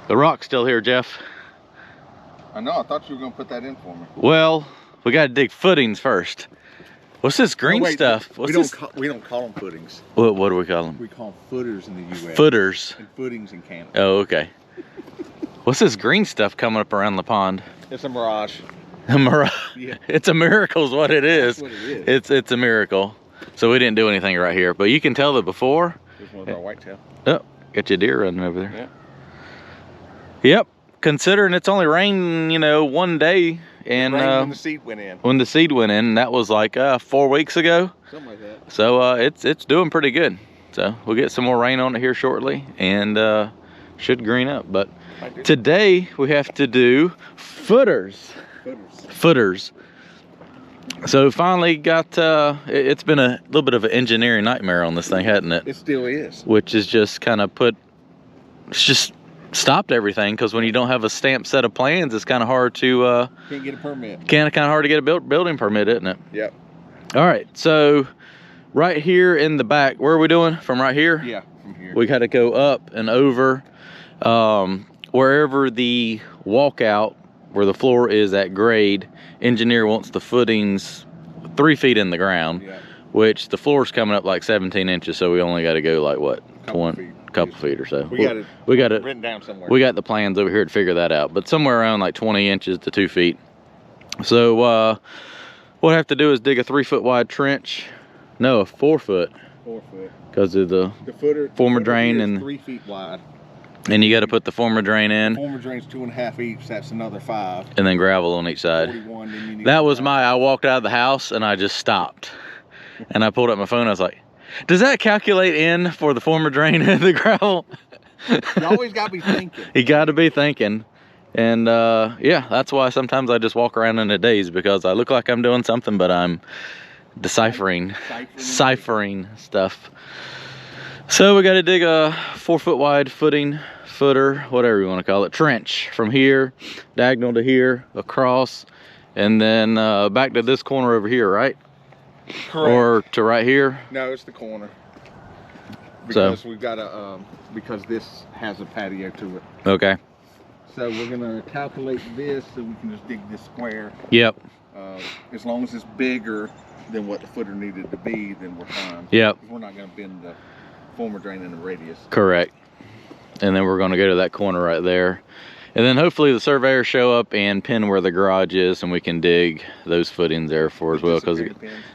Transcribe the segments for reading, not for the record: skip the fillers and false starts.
The rock's still here, Jeff. I know, I thought you were gonna put that in for me. Well, we gotta dig footings first. What's this green stuff? We don't call them footings. What do we call them? We call them footers in the U.S. Footers. And footings in Canada. Oh, okay. What's this green stuff coming up around the pond? It's a mirage. A mirage. Yeah. It's a miracle is what it is. That's what it is. It's a miracle. So we didn't do anything right here, but you can tell that before. There's one of our whitetail. Oh, got your deer running over there. Yeah. Yep. Considering it's only rained, you know, one day, and when the seed went in. When the seed went in, that was like 4 weeks ago. Something like that. So it's doing pretty good. So we'll get some more rain on it here shortly, and should green up. But today we have to do footers. Footers. So finally got. It's been a little bit of an engineering nightmare on this thing, hasn't it? It still is. Which is just kind of it's just stopped everything, because when you don't have a stamped set of plans, it's kind of hard to can't get a permit. Kind of hard to get a building permit, isn't it? Yep. All right, so right here in the back, where are we doing? From right here? Yeah, from here. We got to go up and over wherever the walkout, where the floor is at grade. Engineer wants the footings 3 feet in the ground, yeah. Which the floor's coming up like 17 inches, so we only got to go like what, couple feet or so. We got it written down somewhere. We got the plans over here to figure that out, but somewhere around like 20 inches to 2 feet. So what I have to do is dig a 3 foot wide trench. No, a 4 foot. 4 foot. Because of the former drain, and 3 feet wide. And you got to put the former drain in. The former drain's 2.5 each. That's another 5. And then gravel on each side. 41, that was I walked out of the house and I just stopped, and I pulled up my phone. I was like, does that calculate in for the former drain and the gravel? You always got to be thinking. You got to be thinking. And yeah, that's why sometimes I just walk around in a daze, because I look like I'm doing something, but I'm deciphering stuff. So we got to dig a 4 foot wide footer, whatever you want to call it, trench from here, diagonal to here, across, and then back to this corner over here, right? Correct. Or to right here? No, it's the corner. Because we've got because this has a patio to it. Okay. So we're gonna calculate this so we can just dig this square. Yep. As long as it's bigger than what the footer needed to be, then we're fine. Yep. We're not gonna bend the former drain in the radius. Correct. And then we're gonna go to that corner right there. And then hopefully the surveyors show up and pin where the garage is, and we can dig those footings there for as well. Because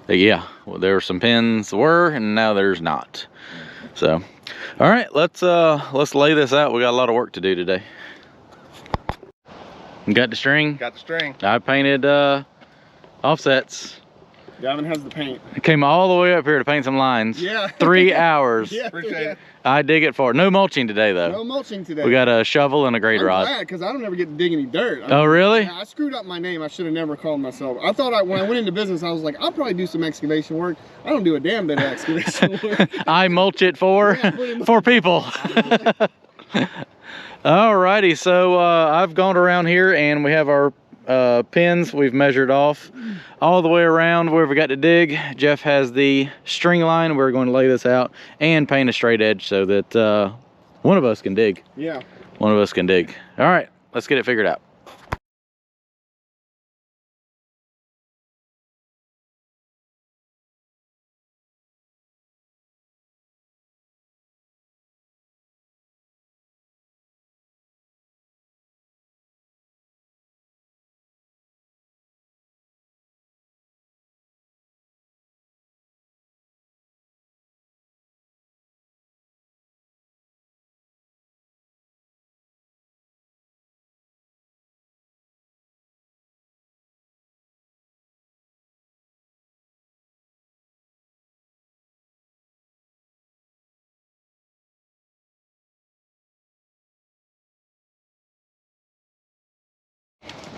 yeah, well, there were some pins and now there's not. So, all right, let's lay this out. We got a lot of work to do today. Got the string? Got the string. I painted offsets. Gavin has the paint. I came all the way up here to paint some lines. Yeah. 3 hours. Yeah. Appreciate it. I dig it for it. No mulching today though. No mulching today. We got a shovel and a grade rod. I'm glad, because I don't ever get to dig any dirt. Oh really? Yeah, I screwed up my name. I should have never called myself. I thought when I went into business, I was like, I'll probably do some excavation work. I don't do a damn bit of excavation work. I mulch it for people. Alrighty, so I've gone around here and we have our pins we've measured off all the way around where we got to dig. Jeff has the string line. We're going to lay this out and paint a straight edge so that one of us can dig. Yeah. One of us can dig. All right, let's get it figured out.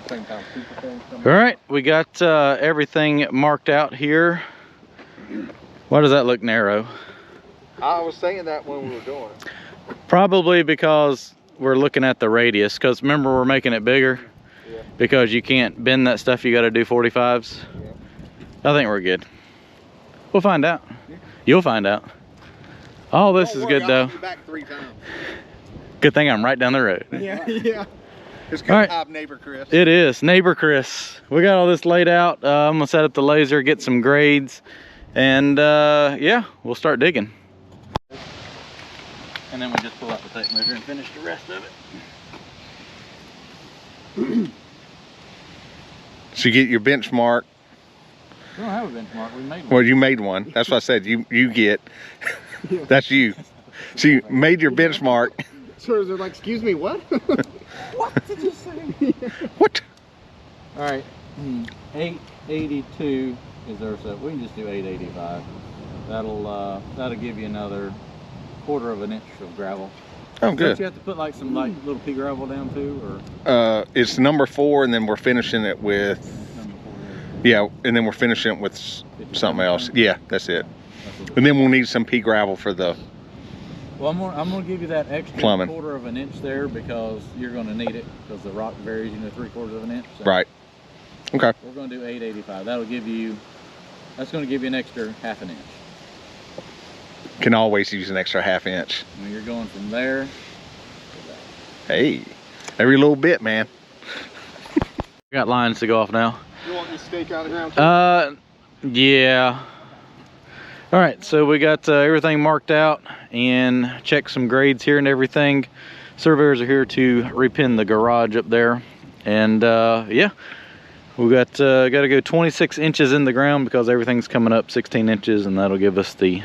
All right, we got everything marked out here. Why does that look narrow? I was saying that when we were doing it. Probably because we're looking at the radius, because remember we're making it bigger. Yeah. Because you can't bend that stuff, you got to do 45s. Yeah. I think we're good. We'll find out. Yeah. You'll find out. All this is good though. Back 3 times. Good thing I'm right down the road. Yeah, yeah. It's good All right. to have neighbor Chris. It is. Neighbor Chris. We got all this laid out. I'm gonna set up the laser, get some grades, and yeah, we'll start digging. And then we just pull out the tape measure and finish the rest of it. So you get your benchmark. We don't have a benchmark. We made one. Well, you made one. That's what I said. You get. That's you. So you made your benchmark. So they're like, excuse me, what? What did you say? What? All right. 882 is our set. We can just do 885. That'll give you another 1/4 inch of gravel. Oh, Don't good. you have to put like some little pea gravel down too, or It's number 4, and then we're finishing it with. number 4? Yeah, and then we're finishing it with something else. Yeah, that's it. And then we'll need some pea gravel for the. Well, I'm gonna give you that extra Plumbing. 1/4 inch there because you're gonna need it because the rock varies, 3/4 inch. So Right. Okay. We're gonna do 885. That's gonna give you an extra 1/2 inch. Can always use an extra 1/2 inch. And you're going from there to that. Hey, every little bit, man. We got lines to go off now. You want me to stake out of ground too? Yeah. All right, so we got everything marked out and checked some grades here and everything. Surveyors are here to repin the garage up there, and yeah, we got to go 26 inches in the ground because everything's coming up 16 inches, and that'll give us the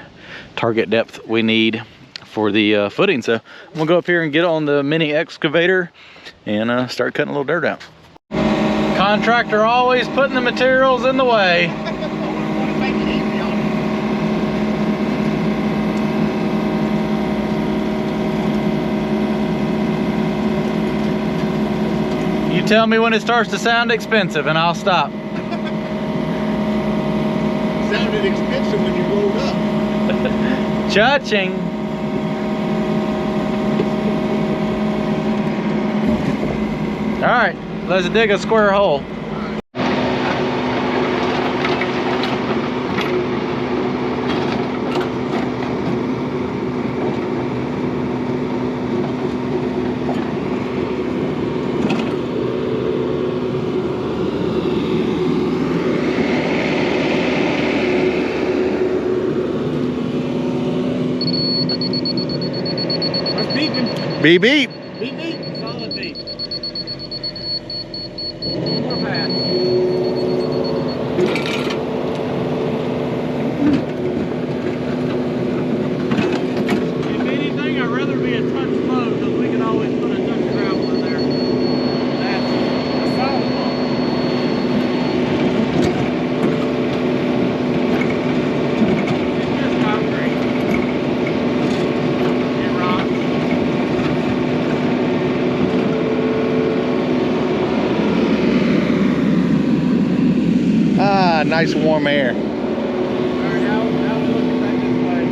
target depth we need for the footing. So I'm gonna go up here and get on the mini excavator and start cutting a little dirt out. Contractor always putting the materials in the way. You tell me when it starts to sound expensive and I'll stop. Sounded expensive when you rolled up. Cha-ching. All right, let's dig a square hole. Beep beep. Beep beep. Solid beep. More fast. If anything, I'd rather be a touch slow because we can always put a touch of gravel in there. That's a solid one. It's just concrete. It rocks. Ah, nice warm air. Alright, now we're looking back this way.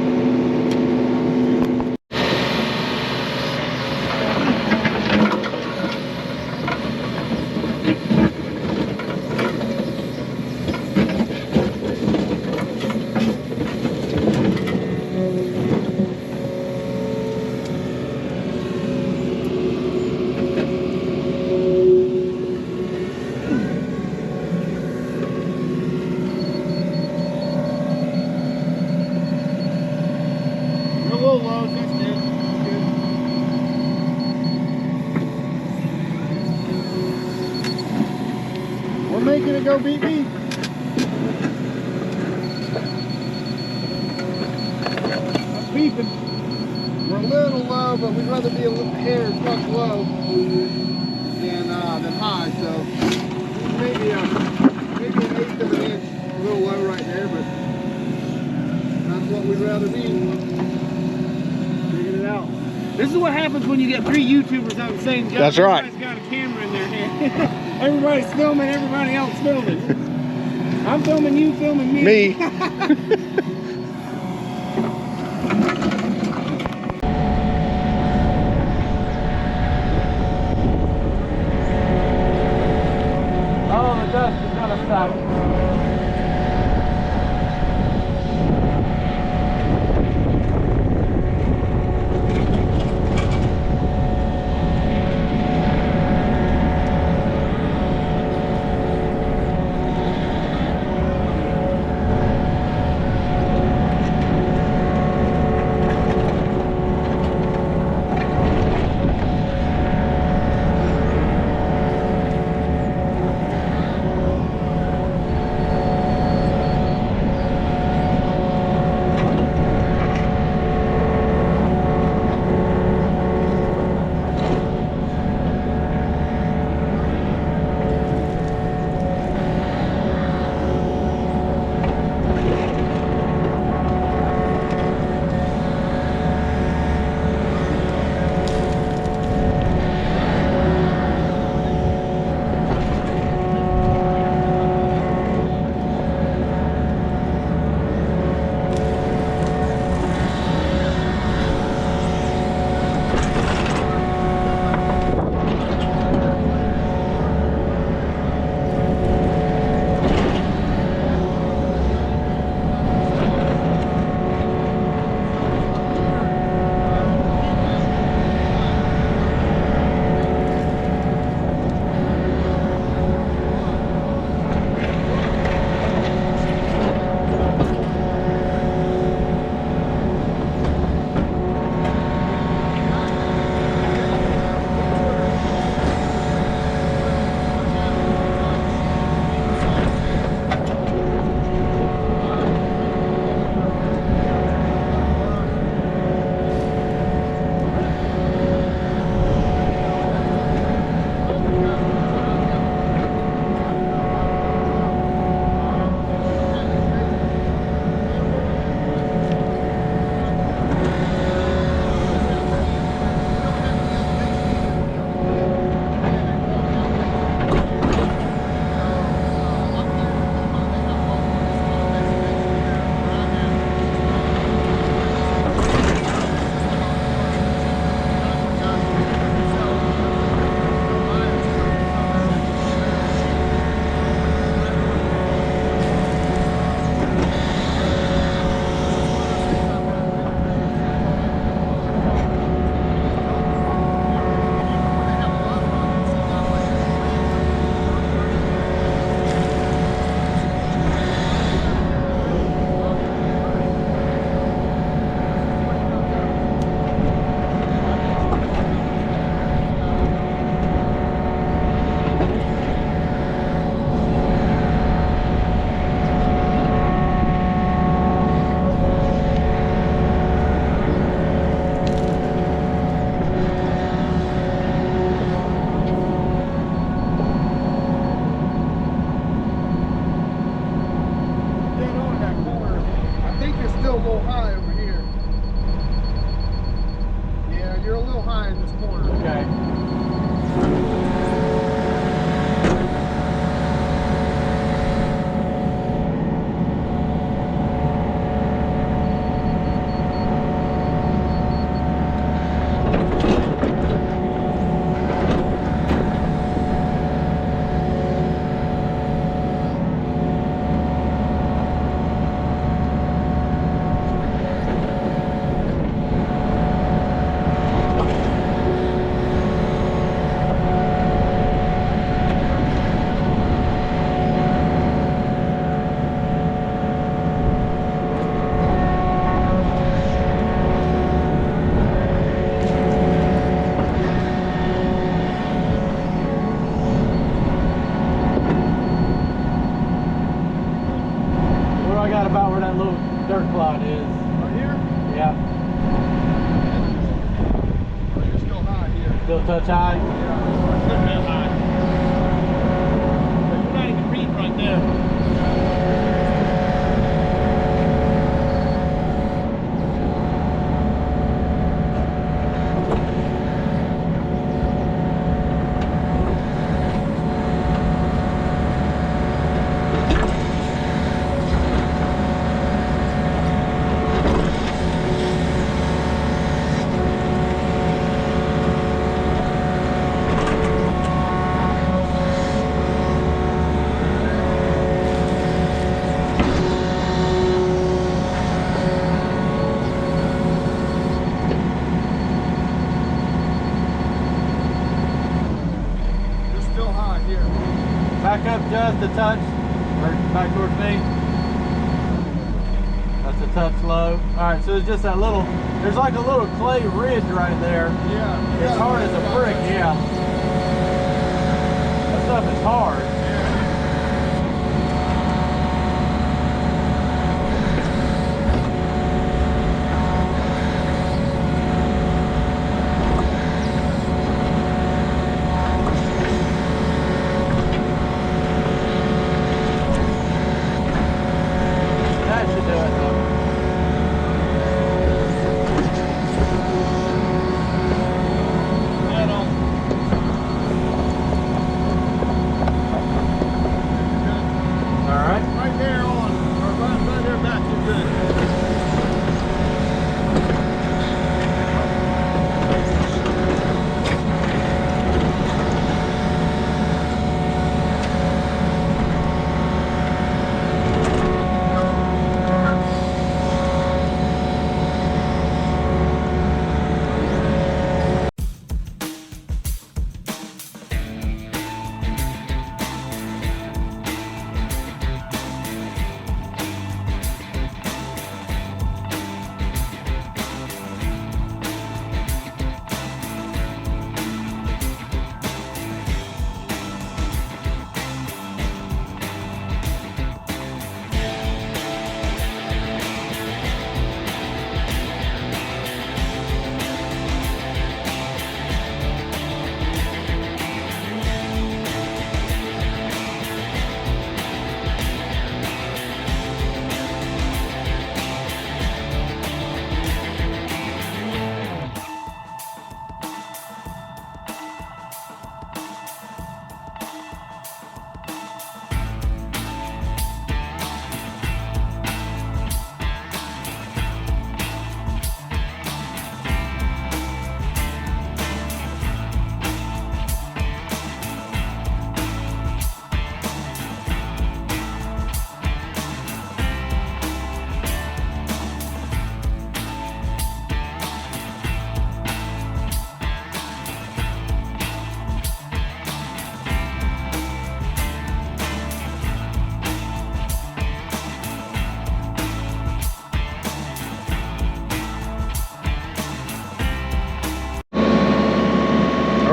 You're a little low, that's good. We're making it go beep beep. That's beeping. We're a little low, but we'd rather be a little hair touch low than high. So maybe an 1/8 of an inch, a little low right there, but that's what we'd rather be. Figuring it out. This is what happens when you get 3 YouTubers on the same job. That's right. Everybody's got a camera in their hand. Everybody's filming, everybody else filming. I'm filming you, filming me. Me. Oh, the dust is gonna stop. Still touch high? Yeah, a good bit high. But you're not even reading right there. Back up just a touch, or back towards me. That's a touch low. Alright, so it's just that little, there's like a little clay ridge right there. Yeah. It's hard as a brick, yeah. That stuff is hard.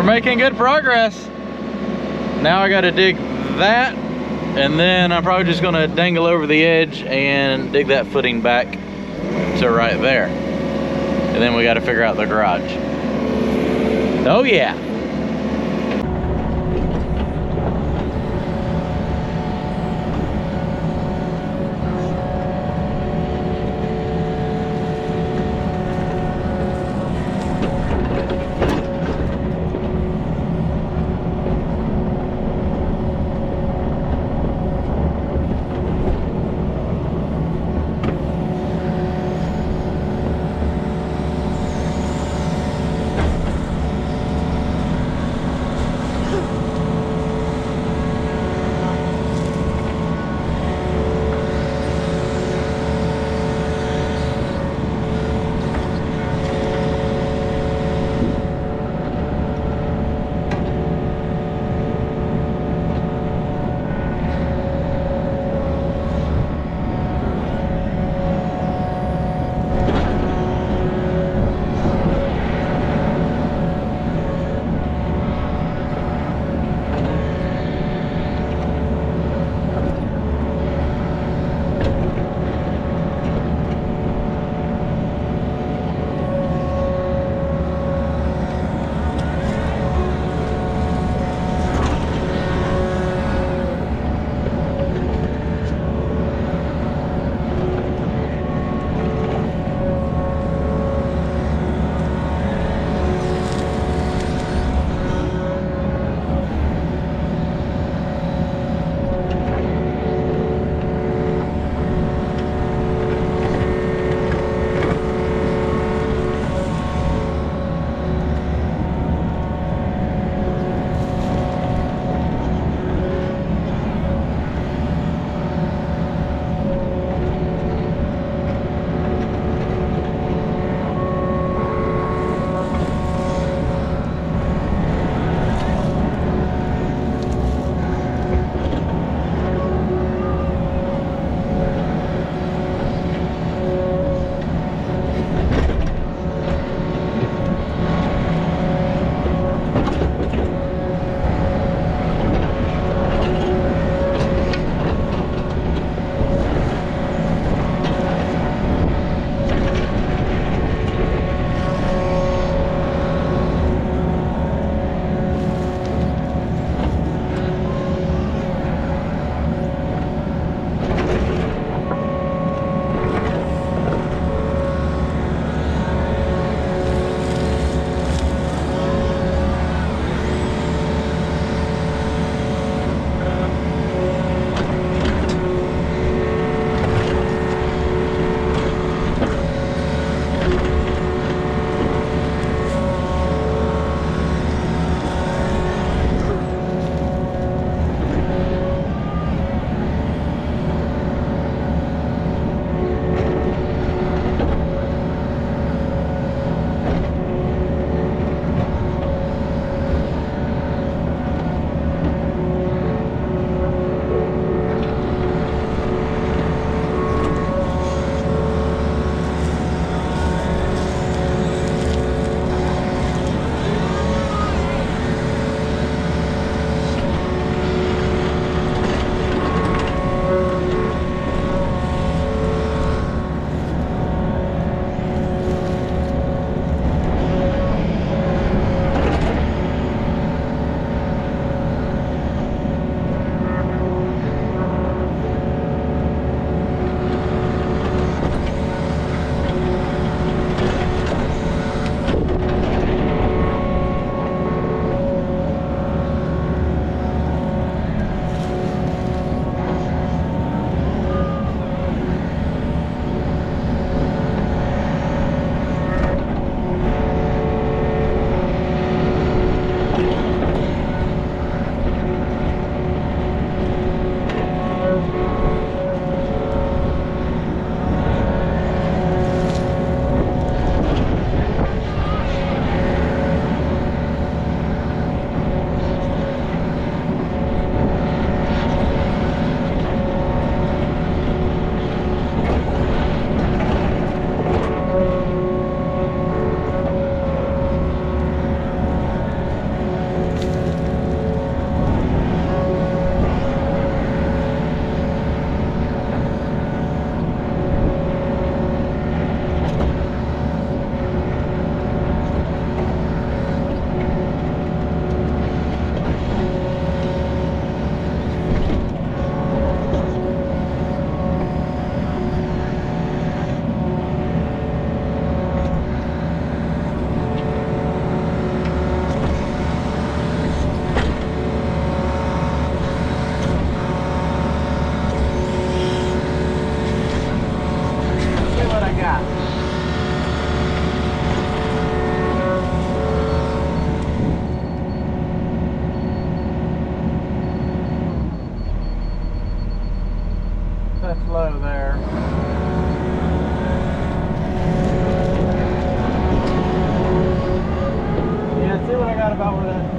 Making good progress. Now I got to dig that, and then I'm probably just gonna dangle over the edge and dig that footing back to right there, and then we got to figure out the garage. Oh yeah.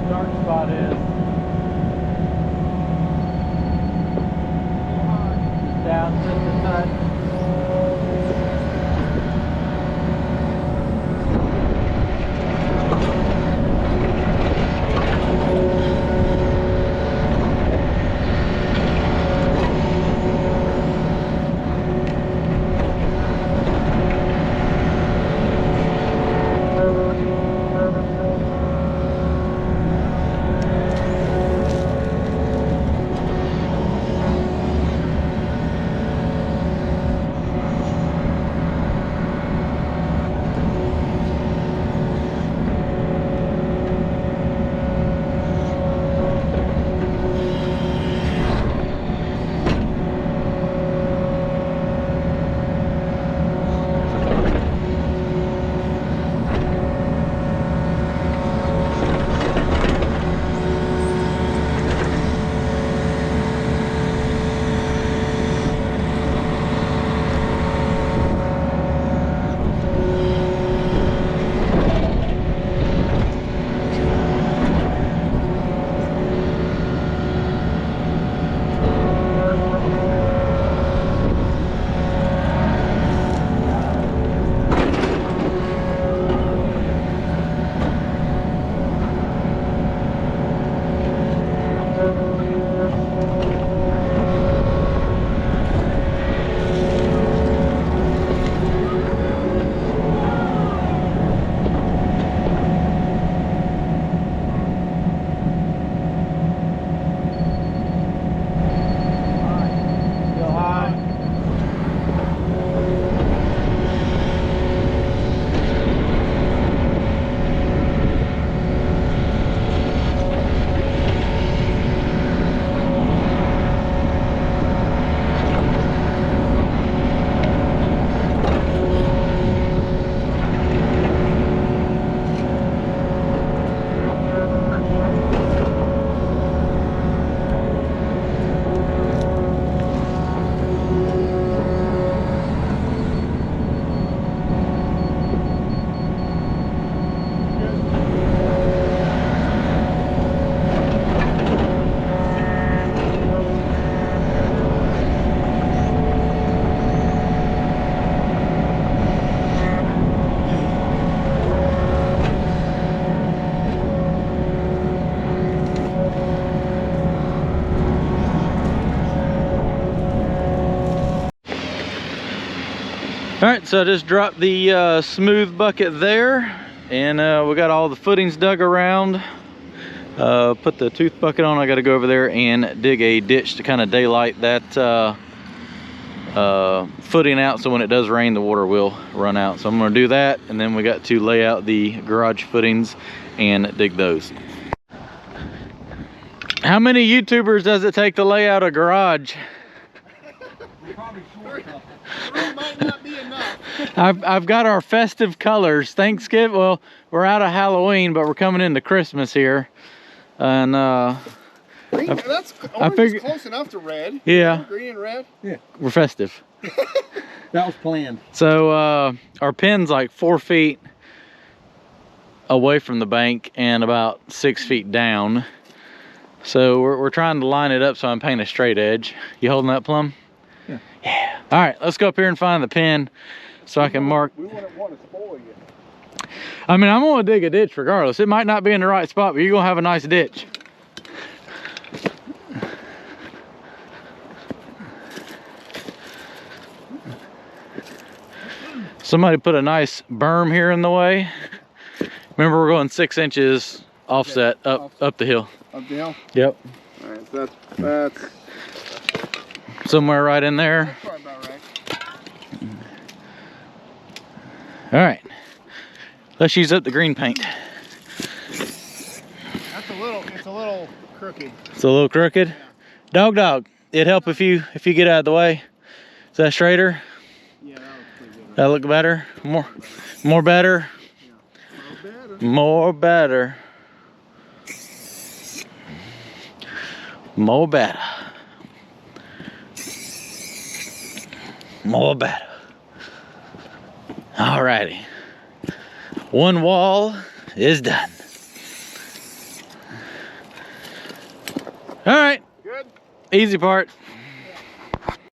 dark spot is. Just down to the side. All right, so I just dropped the smooth bucket there, and we got all the footings dug around. Put the tooth bucket on. I got to go over there and dig a ditch to kind of daylight that footing out, so when it does rain, the water will run out. So I'm going to do that, and then we got to lay out the garage footings and dig those. How many YouTubers does it take to lay out a garage? Probably short. Three might not be enough. I've got our festive colors. Thanksgiving, well, we're out of Halloween, but we're coming into Christmas here. And Green, that's orange is close enough to red. Yeah. Green and red. Yeah. We're festive. That was planned. So our pin's like 4 feet away from the bank and about 6 feet down. So we're trying to line it up so I'm painting a straight edge. You holding that, Plum? Yeah. Yeah. All right, let's go up here and find the pin so I can mark. We wouldn't want to spoil you. I mean, I'm gonna dig a ditch regardless. It might not be in the right spot, but you're gonna have a nice ditch. Somebody put a nice berm here in the way. Remember, we're going 6 inches offset up the hill. Up the hill? Yep. All right, so that's Somewhere right in there. that's probably about right. All right. Let's use up the green paint. That's it's a little crooked. It's a little crooked. Yeah. Dog. It'd help if you get out of the way. Is that straighter? Yeah, that looks pretty good. That look better? More better? Yeah. More better. More better. More better. Alrighty. One wall is done. All right, Good? easy part.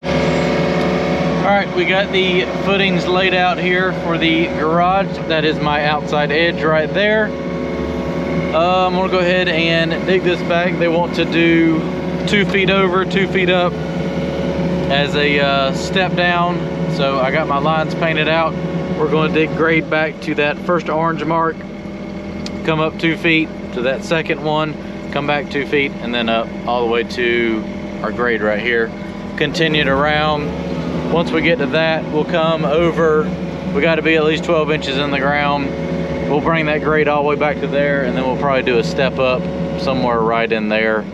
All right, we got the footings laid out here for the garage. That is my outside edge right there. I'm gonna go ahead and dig this back. They want to do 2 feet over, 2 feet up as a step down. So I got my lines painted out. We're going to dig grade back to that first orange mark, come up 2 feet to that second one, come back 2 feet, and then up all the way to our grade right here. Continue it around. Once we get to that, we'll come over. We got to be at least 12 inches in the ground. We'll bring that grade all the way back to there, and then we'll probably do a step up somewhere right in there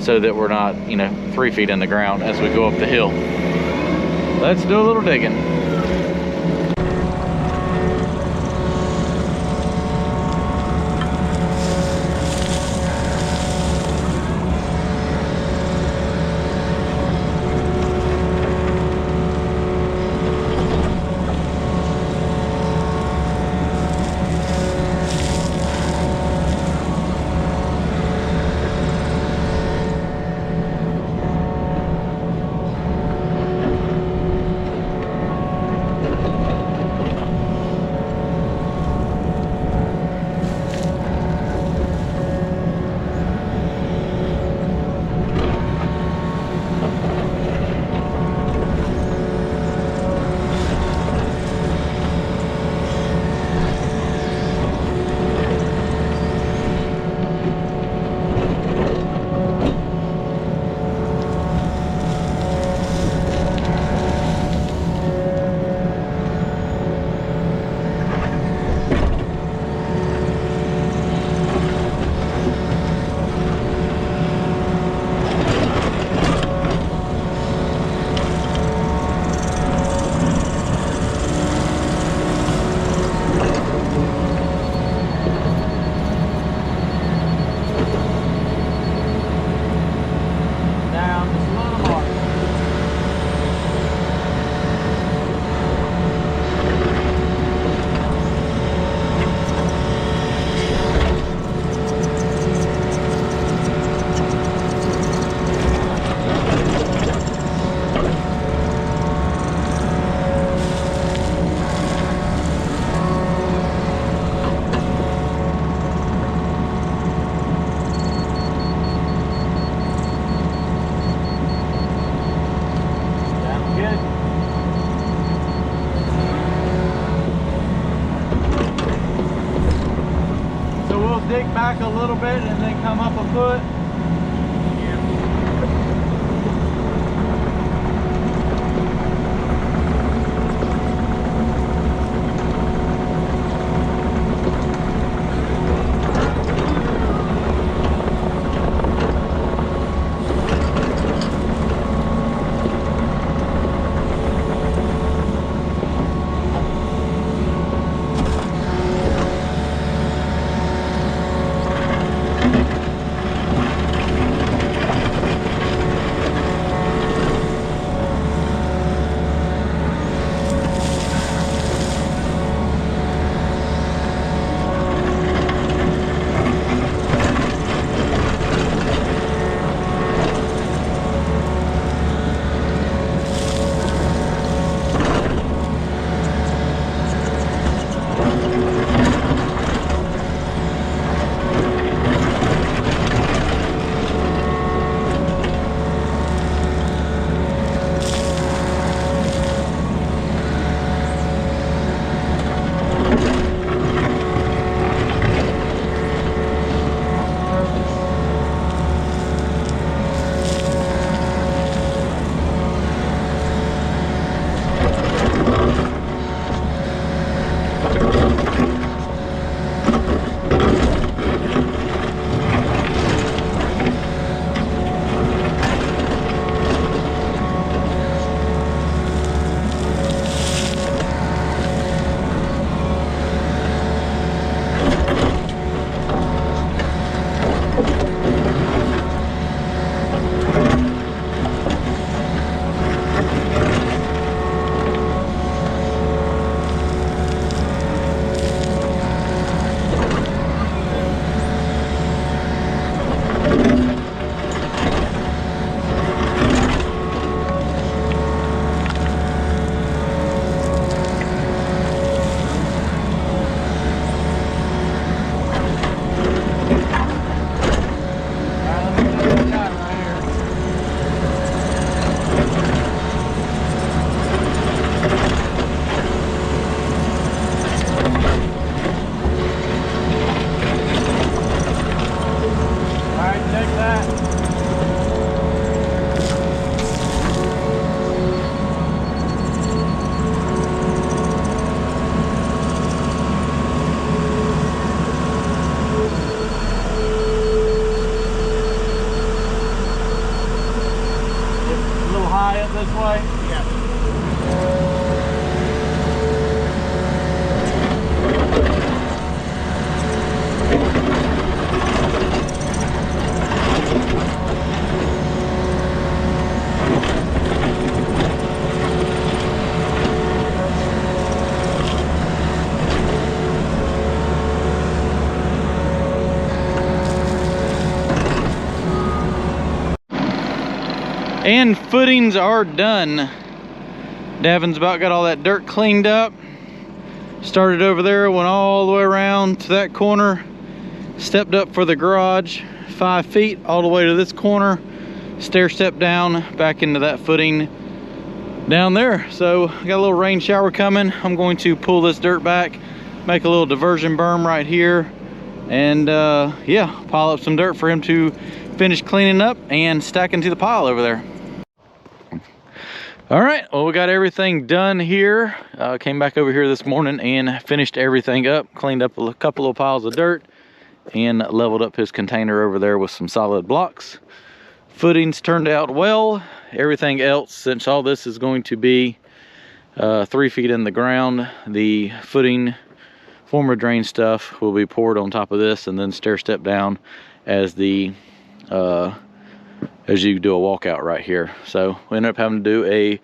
so that we're not, you know, 3 feet in the ground as we go up the hill. Let's do a little digging. Dig back a little bit and then come up a foot. this way? Yeah. And footings are done. Davin's about got all that dirt cleaned up. Started over there, went all the way around to that corner, stepped up for the garage 5 feet all the way to this corner, stair step down back into that footing down there. So I got a little rain shower coming. I'm going to pull this dirt back, make a little diversion berm right here, and yeah, pile up some dirt for him to finish cleaning up and stack into the pile over there. All right, well, we got everything done here. Came back over here this morning and finished everything up, cleaned up a couple of piles of dirt, and leveled up his container over there with some solid blocks. Footings turned out well. Everything else, since all this is going to be 3 feet in the ground, the footing former drain stuff will be poured on top of this and then stair step down as the as you do a walkout right here. So we ended up having to do a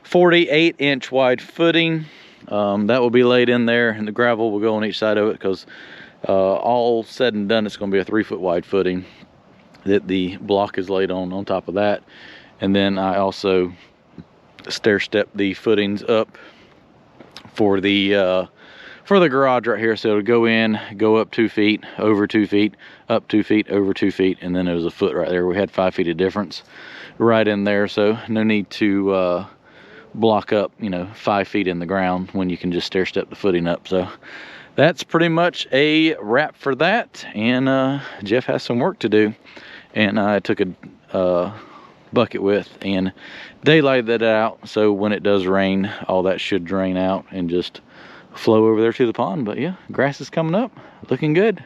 48-inch wide footing. That will be laid in there, and the gravel will go on each side of it, because all said and done, it's going to be a 3-foot wide footing that the block is laid on top of that. And then I also stair step the footings up for the garage right here. So it'll go in, go up 2 feet, over 2 feet, up 2 feet, over 2 feet, and then there was a foot right there. We had 5 feet of difference right in there, so no need to block up, you know, 5 feet in the ground when you can just stair step the footing up. So that's pretty much a wrap for that. And Jeff has some work to do, and I took a bucket with and daylighted that out, so when it does rain, all that should drain out and just flow over there to the pond. But yeah, grass is coming up, looking good.